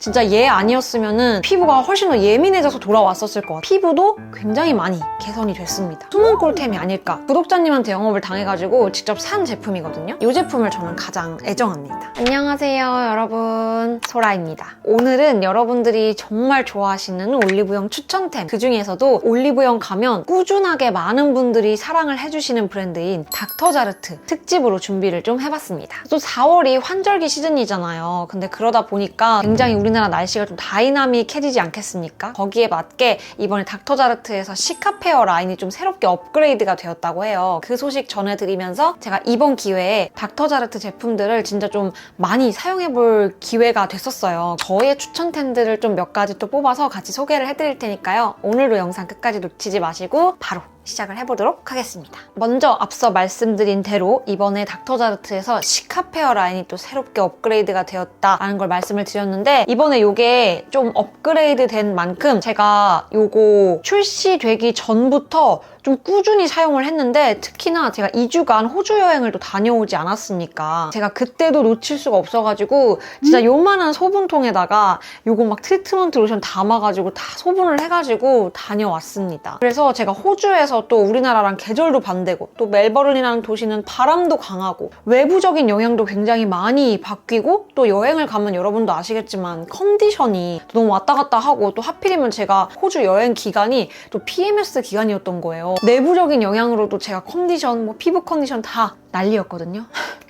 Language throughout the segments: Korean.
진짜 얘 아니었으면은 피부가 훨씬 더 예민해져서 돌아왔었을 것 같아요. 피부도 굉장히 많이 개선이 됐습니다. 숨은 꿀템이 아닐까. 구독자님한테 영업을 당해가지고 직접 산 제품이거든요. 이 제품을 저는 가장 애정합니다. 안녕하세요 여러분, 소라입니다. 오늘은 여러분들이 정말 좋아하시는 올리브영 추천템, 그 중에서도 올리브영 가면 꾸준하게 많은 분들이 사랑을 해주시는 브랜드인 닥터자르트 특집으로 준비를 좀 해봤습니다. 또 4월이 환절기 시즌이잖아요. 근데 그러다 보니까 굉장히 우리나라 날씨가 좀 다이나믹해지지 않겠습니까? 거기에 맞게 이번에 닥터자르트에서 시카페어 라인이 좀 새롭게 업그레이드가 되었다고 해요. 그 소식 전해드리면서 제가 이번 기회에 닥터자르트 제품들을 진짜 좀 많이 사용해볼 기회가 됐었어요. 저의 추천템들을 좀 몇 가지 또 뽑아서 같이 소개를 해드릴 테니까요. 오늘도 영상 끝까지 놓치지 마시고 바로 시작을 해보도록 하겠습니다. 먼저 앞서 말씀드린 대로 이번에 닥터자르트에서 시카페어 라인이 또 새롭게 업그레이드가 되었다라는 걸 말씀을 드렸는데, 이번에 이게 좀 업그레이드 된 만큼 제가 이거 출시되기 전부터 좀 꾸준히 사용을 했는데, 특히나 제가 2주간 호주 여행을 또 다녀오지 않았습니까? 제가 그때도 놓칠 수가 없어가지고 진짜 요만한 소분통에다가 요거 막 트리트먼트 로션 담아가지고 다 소분을 해가지고 다녀왔습니다. 그래서 제가 호주에서 또 우리나라랑 계절도 반대고, 또 멜버른이라는 도시는 바람도 강하고 외부적인 영향도 굉장히 많이 바뀌고, 또 여행을 가면 여러분도 아시겠지만 컨디션이 너무 왔다 갔다 하고, 또 하필이면 제가 호주 여행 기간이 또 PMS 기간이었던 거예요. 내부적인 영향으로도 제가 컨디션, 피부 컨디션 다 난리였거든요.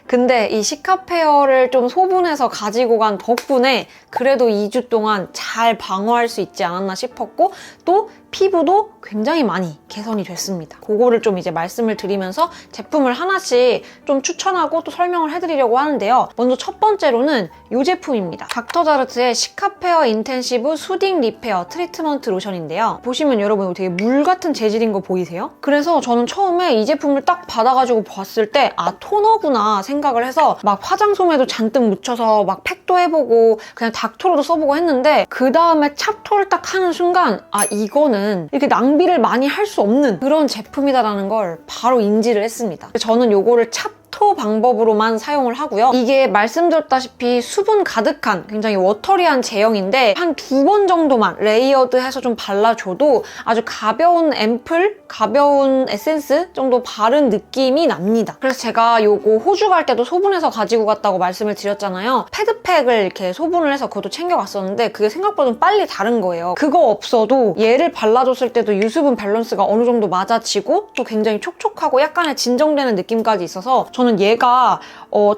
근데 이 시카페어를 좀 소분해서 가지고 간 덕분에 그래도 2주 동안 잘 방어할 수 있지 않았나 싶었고, 또 피부도 굉장히 많이 개선이 됐습니다. 그거를 좀 이제 말씀을 드리면서 제품을 하나씩 좀 추천하고 또 설명을 해드리려고 하는데요. 먼저 첫 번째로는 이 제품입니다. 닥터자르트의 시카페어 인텐시브 수딩 리페어 트리트먼트 로션인데요. 보시면 여러분 되게 물 같은 재질인 거 보이세요? 그래서 저는 처음에 이 제품을 딱 받아가지고 봤을 때 토너구나 생각을 해서 막 화장솜에도 잔뜩 묻혀서 막 팩도 해보고 그냥 닥터로도 써보고 했는데, 그 다음에 찹토를 딱 하는 순간 이거는 이렇게 낭비를 많이 할 수 없는 그런 제품이다라는 걸 바로 인지를 했습니다. 저는 요거를 찹토 방법으로만 사용을 하고요. 이게 말씀드렸다시피 수분 가득한 굉장히 워터리한 제형인데 한 2번 정도만 레이어드해서 좀 발라줘도 아주 가벼운 앰플, 가벼운 에센스 정도 바른 느낌이 납니다. 그래서 제가 요거 호주 갈 때도 소분해서 가지고 갔다고 말씀을 드렸잖아요. 패드팩을 이렇게 소분을 해서 그것도 챙겨갔었는데 그게 생각보다 좀 빨리 다른 거예요. 그거 없어도 얘를 발라줬을 때도 유수분 밸런스가 어느 정도 맞아지고, 또 굉장히 촉촉하고 약간의 진정되는 느낌까지 있어서 저는 얘가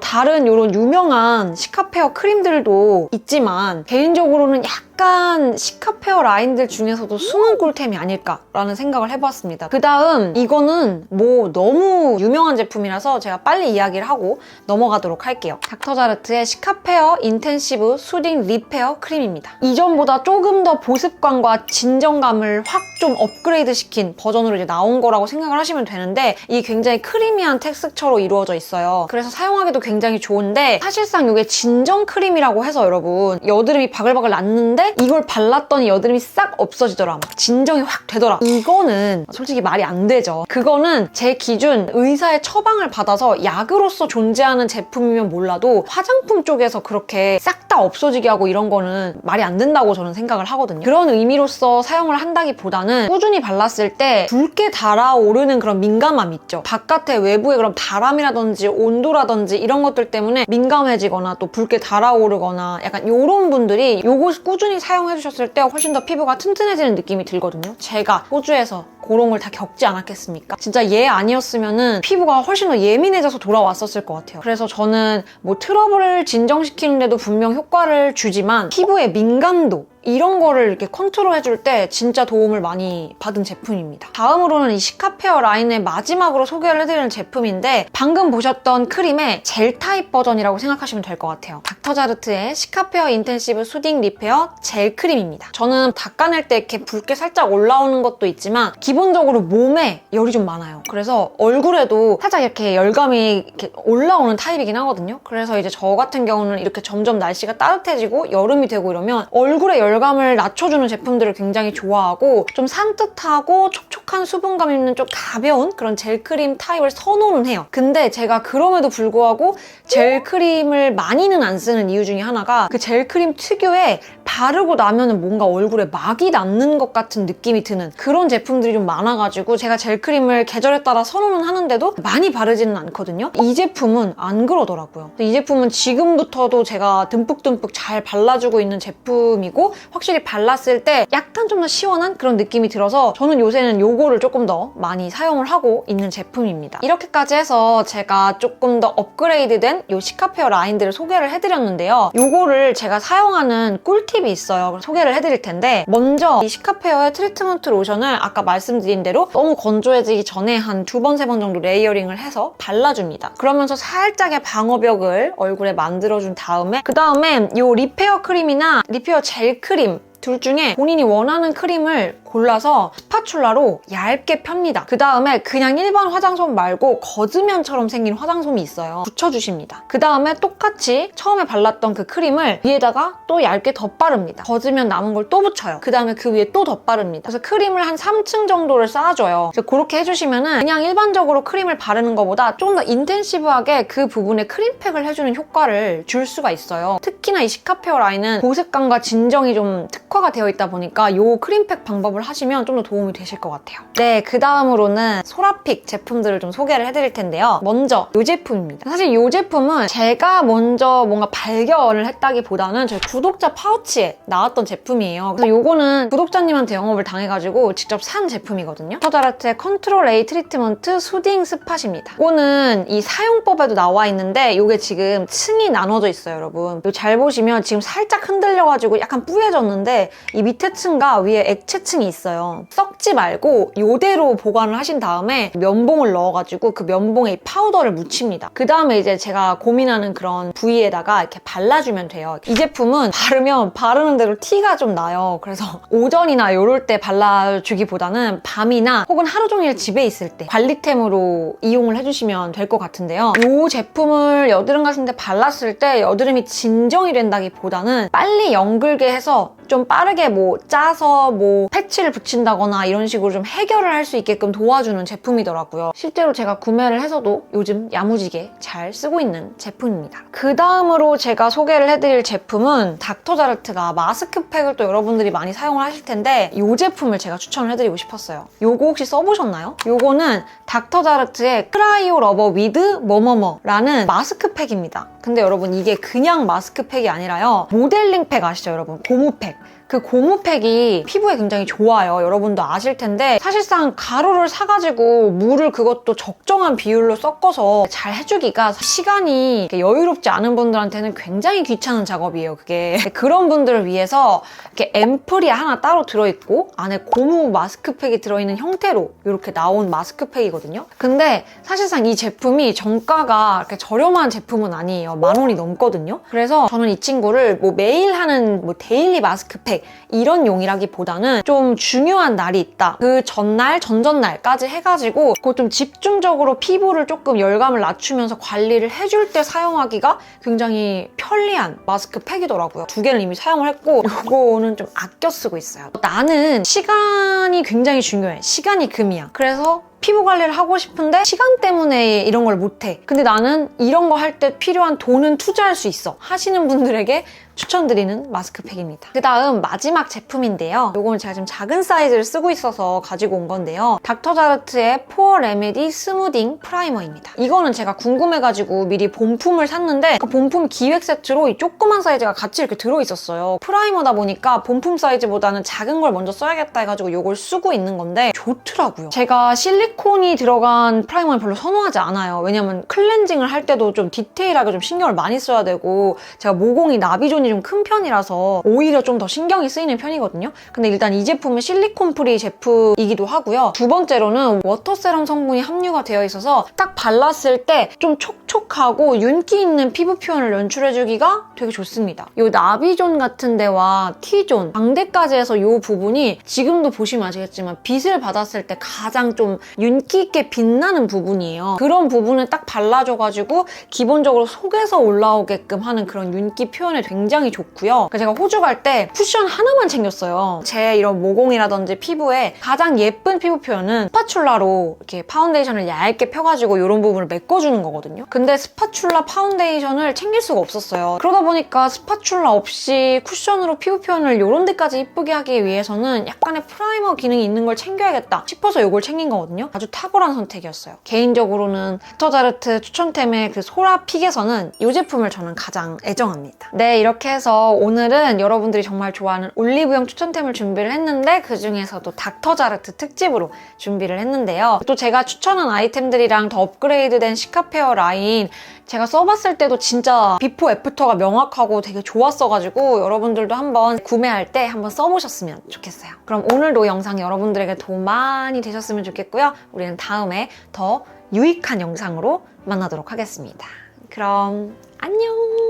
다른 이런 유명한 시카페어 크림들도 있지만 개인적으로는 약간 시카페어 라인들 중에서도 숨은 꿀템이 아닐까라는 생각을 해봤습니다. 그 다음 이거는 너무 유명한 제품이라서 제가 빨리 이야기를 하고 넘어가도록 할게요. 닥터자르트의 시카페어 인텐시브 수딩 리페어 크림입니다. 이전보다 조금 더 보습감과 진정감을 확 좀 업그레이드 시킨 버전으로 이제 나온 거라고 생각을 하시면 되는데, 이게 굉장히 크리미한 텍스처로 이루어져 있어요. 그래서 사용하기도 굉장히 좋은데, 사실상 이게 진정 크림이라고 해서 여러분 여드름이 바글바글 났는데 이걸 발랐더니 여드름이 싹 없어지더라, 막 진정이 확 되더라. 이거는 솔직히 말이 안 되죠. 그거는 제 기준 의사의 처방을 받아서 약으로서 존재하는 제품이면 몰라도 화장품 쪽에서 그렇게 싹 다 없어지게 하고 이런 거는 말이 안 된다고 저는 생각을 하거든요. 그런 의미로서 사용을 한다기보다는 꾸준히 발랐을 때 붉게 달아오르는 그런 민감함 있죠. 바깥에 외부의 그런 바람이라든지 온도라든지 이런 것들 때문에 민감해지거나 또 붉게 달아오르거나 약간 이런 분들이 요거 꾸준히 사용해주셨을 때 훨씬 더 피부가 튼튼해지는 느낌이 들거든요. 제가 호주에서 그런 걸 다 겪지 않았겠습니까? 진짜 얘 아니었으면은 피부가 훨씬 더 예민해져서 돌아왔었을 것 같아요. 그래서 저는 트러블을 진정시키는데도 분명 효과를 주지만 피부의 민감도 이런 거를 이렇게 컨트롤 해줄 때 진짜 도움을 많이 받은 제품입니다. 다음으로는 이 시카페어 라인의 마지막으로 소개를 해드리는 제품인데, 방금 보셨던 크림의 젤 타입 버전이라고 생각하시면 될 것 같아요. 닥터자르트의 시카페어 인텐시브 수딩 리페어 젤 크림입니다. 저는 닦아낼 때 이렇게 붉게 살짝 올라오는 것도 있지만 기본적으로 몸에 열이 좀 많아요. 그래서 얼굴에도 살짝 이렇게 열감이 이렇게 올라오는 타입이긴 하거든요. 그래서 이제 저 같은 경우는 이렇게 점점 날씨가 따뜻해지고 여름이 되고 이러면 얼굴에 열감을 낮춰주는 제품들을 굉장히 좋아하고, 좀 산뜻하고 촉촉한 촉촉한 수분감 있는 좀 가벼운 그런 젤크림 타입을 선호는 해요. 근데 제가 그럼에도 불구하고 젤크림을 많이는 안 쓰는 이유 중에 하나가 그 젤크림 특유의 바르고 나면은 뭔가 얼굴에 막이 남는 것 같은 느낌이 드는 그런 제품들이 좀 많아가지고 제가 젤크림을 계절에 따라 선호는 하는데도 많이 바르지는 않거든요. 이 제품은 안 그러더라고요. 이 제품은 지금부터도 제가 듬뿍듬뿍 잘 발라주고 있는 제품이고 확실히 발랐을 때 약간 좀 더 시원한 그런 느낌이 들어서 저는 요새는 요거를 조금 더 많이 사용을 하고 있는 제품입니다. 이렇게까지 해서 제가 조금 더 업그레이드된 요 시카페어 라인들을 소개를 해드렸는데요. 요거를 제가 사용하는 꿀팁이 있어요. 소개를 해드릴 텐데 먼저 이 시카페어의 트리트먼트 로션을 아까 말씀드린 대로 너무 건조해지기 전에 한 2번, 3번 정도 레이어링을 해서 발라줍니다. 그러면서 살짝의 방어벽을 얼굴에 만들어준 다음에 그 다음에 요 리페어 크림이나 리페어 젤 크림 둘 중에 본인이 원하는 크림을 골라서 스파츌라로 얇게 펴니다. 그 다음에 그냥 일반 화장솜 말고 거즈면처럼 생긴 화장솜이 있어요. 붙여주십니다. 그 다음에 똑같이 처음에 발랐던 그 크림을 위에다가 또 얇게 덧바릅니다. 거즈면 남은 걸 또 붙여요. 그 다음에 그 위에 또 덧바릅니다. 그래서 크림을 한 3층 정도를 쌓아줘요. 그래서 그렇게 해주시면은 그냥 일반적으로 크림을 바르는 것보다 좀 더 인텐시브하게 그 부분에 크림팩을 해주는 효과를 줄 수가 있어요. 특히나 이 시카페어 라인은 보습감과 진정이 좀 특화가 되어 있다 보니까 이 크림팩 방법을 하시면 좀 더 도움이 되실 것 같아요. 네, 그 다음으로는 소라픽 제품들을 좀 소개를 해드릴 텐데요. 먼저 이 제품입니다. 사실 이 제품은 제가 먼저 뭔가 발견을 했다기보다는 저희 구독자 파우치에 나왔던 제품이에요. 그래서 이거는 구독자님한테 영업을 당해가지고 직접 산 제품이거든요. 닥터자르트의 컨트롤 A 트리트먼트 수딩 스팟입니다. 이거는 이 사용법에도 나와 있는데 이게 지금 층이 나눠져 있어요, 여러분. 이거 잘 보시면 지금 살짝 흔들려가지고 약간 뿌얘졌는데 이 밑에 층과 위에 액체층이 있어요. 썩지 말고 이대로 보관을 하신 다음에 면봉을 넣어가지고 그 면봉에 이 파우더를 묻힙니다. 그 다음에 이제 제가 고민하는 그런 부위에다가 이렇게 발라주면 돼요. 이 제품은 바르면 바르는 대로 티가 좀 나요. 그래서 오전이나 이럴 때 발라주기보다는 밤이나 혹은 하루 종일 집에 있을 때 관리템으로 이용을 해주시면 될 것 같은데요. 이 제품을 여드름 같은 데 발랐을 때 여드름이 진정이 된다기보다는 빨리 연글게 해서 좀 빠르게 뭐 짜서 뭐 패치를 붙인다거나 이런 식으로 좀 해결을 할 수 있게끔 도와주는 제품이더라고요. 실제로 제가 구매를 해서도 요즘 야무지게 잘 쓰고 있는 제품입니다. 그 다음으로 제가 소개를 해드릴 제품은 닥터자르트가 마스크팩을 또 여러분들이 많이 사용을 하실 텐데 이 제품을 제가 추천을 해드리고 싶었어요. 요거 혹시 써보셨나요? 요거는 닥터자르트의 크라이오 러버 위드 뭐뭐뭐라는 마스크팩입니다. 근데 여러분 이게 그냥 마스크팩이 아니라요. 모델링팩 아시죠, 여러분? 고무팩. 그 고무팩이 피부에 굉장히 좋아요. 여러분도 아실 텐데 사실상 가루를 사가지고 물을 그것도 적정한 비율로 섞어서 잘 해주기가 시간이 여유롭지 않은 분들한테는 굉장히 귀찮은 작업이에요, 그게. 그런 분들을 위해서 이렇게 앰플이 하나 따로 들어있고 안에 고무 마스크팩이 들어있는 형태로 이렇게 나온 마스크팩이거든요. 근데 사실상 이 제품이 정가가 이렇게 저렴한 제품은 아니에요. 10,000원이 넘거든요. 그래서 저는 이 친구를 뭐 매일 하는 뭐 데일리 마스크팩 이런 용이라기보다는 좀 중요한 날이 있다. 그 전날, 전전날까지 해가지고 그거 좀 집중적으로 피부를 조금 열감을 낮추면서 관리를 해줄 때 사용하기가 굉장히 편리한 마스크팩이더라고요. 2개를 이미 사용을 했고 이거는 좀 아껴 쓰고 있어요. 나는 시간이 굉장히 중요해. 시간이 금이야. 그래서 피부 관리를 하고 싶은데 시간 때문에 이런 걸 못해. 근데 나는 이런 거 할 때 필요한 돈은 투자할 수 있어. 하시는 분들에게 추천드리는 마스크팩입니다. 그 다음 마지막 제품인데요. 이거는 제가 지금 작은 사이즈를 쓰고 있어서 가지고 온 건데요. 닥터자르트의 포어 레메디 스무딩 프라이머입니다. 이거는 제가 궁금해가지고 미리 본품을 샀는데 그 본품 기획 세트로 이 조그만 사이즈가 같이 이렇게 들어있었어요. 프라이머다 보니까 본품 사이즈보다는 작은 걸 먼저 써야겠다 해가지고 이걸 쓰고 있는 건데 좋더라고요. 제가 실리콘이 들어간 프라이머는 별로 선호하지 않아요. 왜냐면 클렌징을 할 때도 좀 디테일하게 좀 신경을 많이 써야 되고 제가 모공이 나비존이 좀 큰 편이라서 오히려 좀 더 신경이 쓰이는 편이거든요. 근데 일단 이 제품은 실리콘 프리 제품이기도 하고요. 두 번째로는 워터 세럼 성분이 함유가 되어 있어서 딱 발랐을 때 좀 촉촉 촉촉하고 윤기 있는 피부 표현을 연출해주기가 되게 좋습니다. 이 나비존 같은 데와 T존, 광대까지 해서 이 부분이 지금도 보시면 아시겠지만 빛을 받았을 때 가장 좀 윤기 있게 빛나는 부분이에요. 그런 부분을 딱 발라줘가지고 기본적으로 속에서 올라오게끔 하는 그런 윤기 표현에 굉장히 좋고요. 제가 호주 갈 때 쿠션 하나만 챙겼어요. 제 이런 모공이라든지 피부에 가장 예쁜 피부 표현은 스파츌라로 이렇게 파운데이션을 얇게 펴가지고 이런 부분을 메꿔주는 거거든요. 근데 스파츌라 파운데이션을 챙길 수가 없었어요. 그러다 보니까 스파츌라 없이 쿠션으로 피부 표현을 이런 데까지 이쁘게 하기 위해서는 약간의 프라이머 기능이 있는 걸 챙겨야겠다 싶어서 이걸 챙긴 거거든요. 아주 탁월한 선택이었어요. 개인적으로는 닥터자르트 추천템의 그 소라 픽에서는 이 제품을 저는 가장 애정합니다. 네, 이렇게 해서 오늘은 여러분들이 정말 좋아하는 올리브영 추천템을 준비를 했는데 그중에서도 닥터자르트 특집으로 준비를 했는데요. 또 제가 추천한 아이템들이랑 더 업그레이드된 시카페어 라인 제가 써봤을 때도 진짜 비포 애프터가 명확하고 되게 좋았어가지고 여러분들도 한번 구매할 때 한번 써보셨으면 좋겠어요. 그럼 오늘도 영상이 여러분들에게 도움 많이 되셨으면 좋겠고요. 우리는 다음에 더 유익한 영상으로 만나도록 하겠습니다. 그럼 안녕!